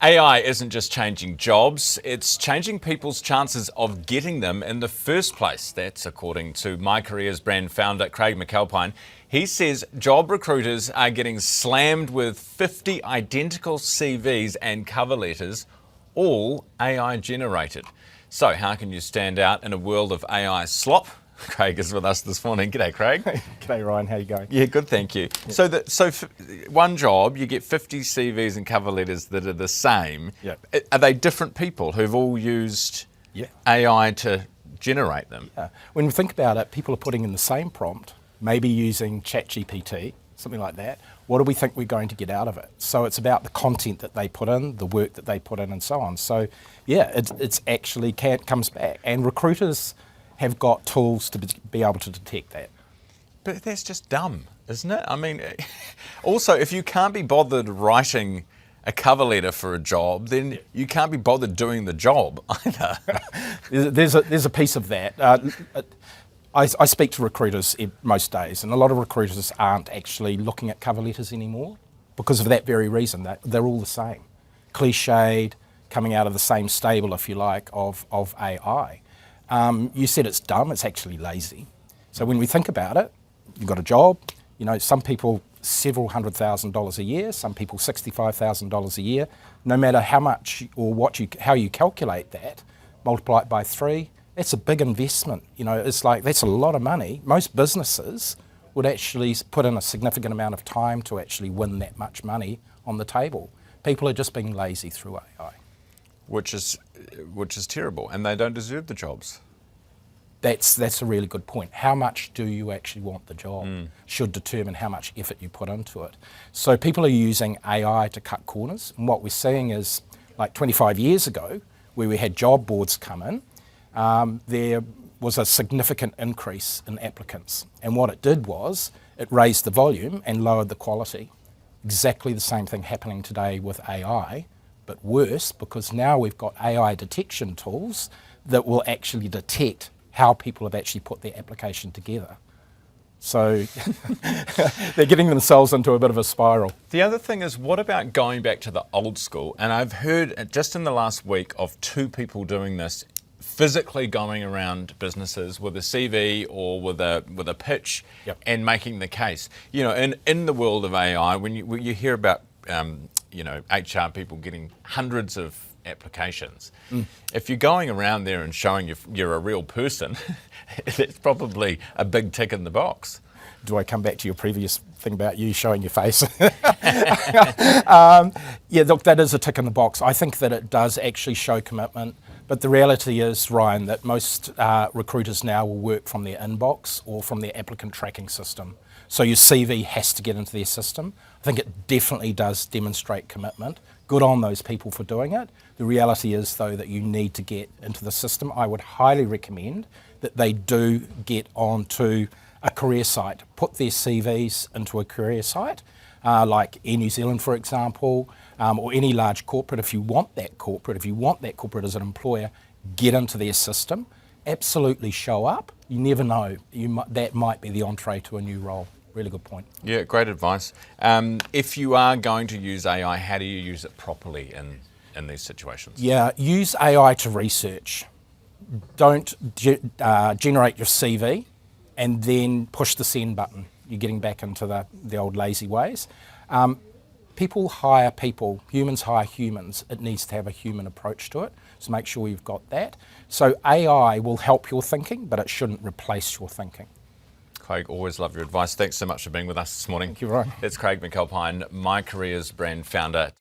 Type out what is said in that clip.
AI isn't just changing jobs, it's changing people's chances of getting them in the first place. That's according to My Careers brand founder Craig McAlpine. He says job recruiters are getting slammed with 50 identical CVs and cover letters, all AI generated. So how can you stand out in a world of AI slop? Craig is with us this morning. G'day, Craig. G'day, Ryan. How you going? Yeah, good, thank you. Yeah. So one job, you get 50 CVs and cover letters that are the same. Yeah. Are they different people who've all used AI to generate them? Yeah. When we think about it, people are putting in the same prompt, maybe using ChatGPT, something like that. What do we think we're going to get out of it? So it's about the content that they put in, the work that they put in, and so on. So yeah, it's actually comes back, and recruiters have got tools to be able to detect that. But that's just dumb, isn't it? I mean, also, if you can't be bothered writing a cover letter for a job, then you can't be bothered doing the job either. There's a piece of that. I speak to recruiters most days, and a lot of recruiters aren't actually looking at cover letters anymore because of that very reason. They're all the same, cliched, coming out of the same stable, if you like, of AI. You said it's dumb, it's actually lazy. So when we think about it, you've got a job, you know, some people several $100,000 a year, some people $65,000 a year. No matter how much or how you calculate that, multiply it by 3, that's a big investment. You know, it's like, that's a lot of money. Most businesses would actually put in a significant amount of time to actually win that much money on the table. People are just being lazy through AI. Which is terrible, and they don't deserve the jobs. That's a really good point. How much do you actually want the job should determine how much effort you put into it. So people are using AI to cut corners, and what we're seeing is, like 25 years ago, where we had job boards come in, there was a significant increase in applicants, and what it did was it raised the volume and lowered the quality. Exactly the same thing happening today with AI, but worse, because now we've got AI detection tools that will actually detect how people have actually put their application together. So they're getting themselves into a bit of a spiral. The other thing is, what about going back to the old school? And I've heard just in the last week of 2 people doing this, physically going around businesses with a CV or with a pitch and making the case. You know, in the world of AI, when you hear about you know, HR people getting hundreds of applications. If you're going around there and showing you're a real person, that's probably a big tick in the box. Do I come back to your previous thing about you showing your face? Yeah, look, that is a tick in the box. I think that it does actually show commitment, but the reality is, Ryan, that most recruiters now will work from their inbox or from their applicant tracking system. So your CV has to get into their system. I think it definitely does demonstrate commitment. Good on those people for doing it. The reality is, though, that you need to get into the system. I would highly recommend that they do get onto a career site, put their CVs into a career site, like Air New Zealand, for example, or any large corporate. If you want that corporate as an employer, get into their system, absolutely show up. You never know, that might be the entree to a new role. Really good point. Yeah, great advice. If you are going to use AI, how do you use it properly in these situations? Yeah, use AI to research. Don't generate your CV and then push the send button. You're getting back into the old lazy ways. People hire people, humans hire humans. It needs to have a human approach to it, so make sure you've got that. So AI will help your thinking, but it shouldn't replace your thinking. Craig, always love your advice. Thanks so much for being with us this morning. Thank you, Ryan. It's Craig McAlpine, My Careers brand founder.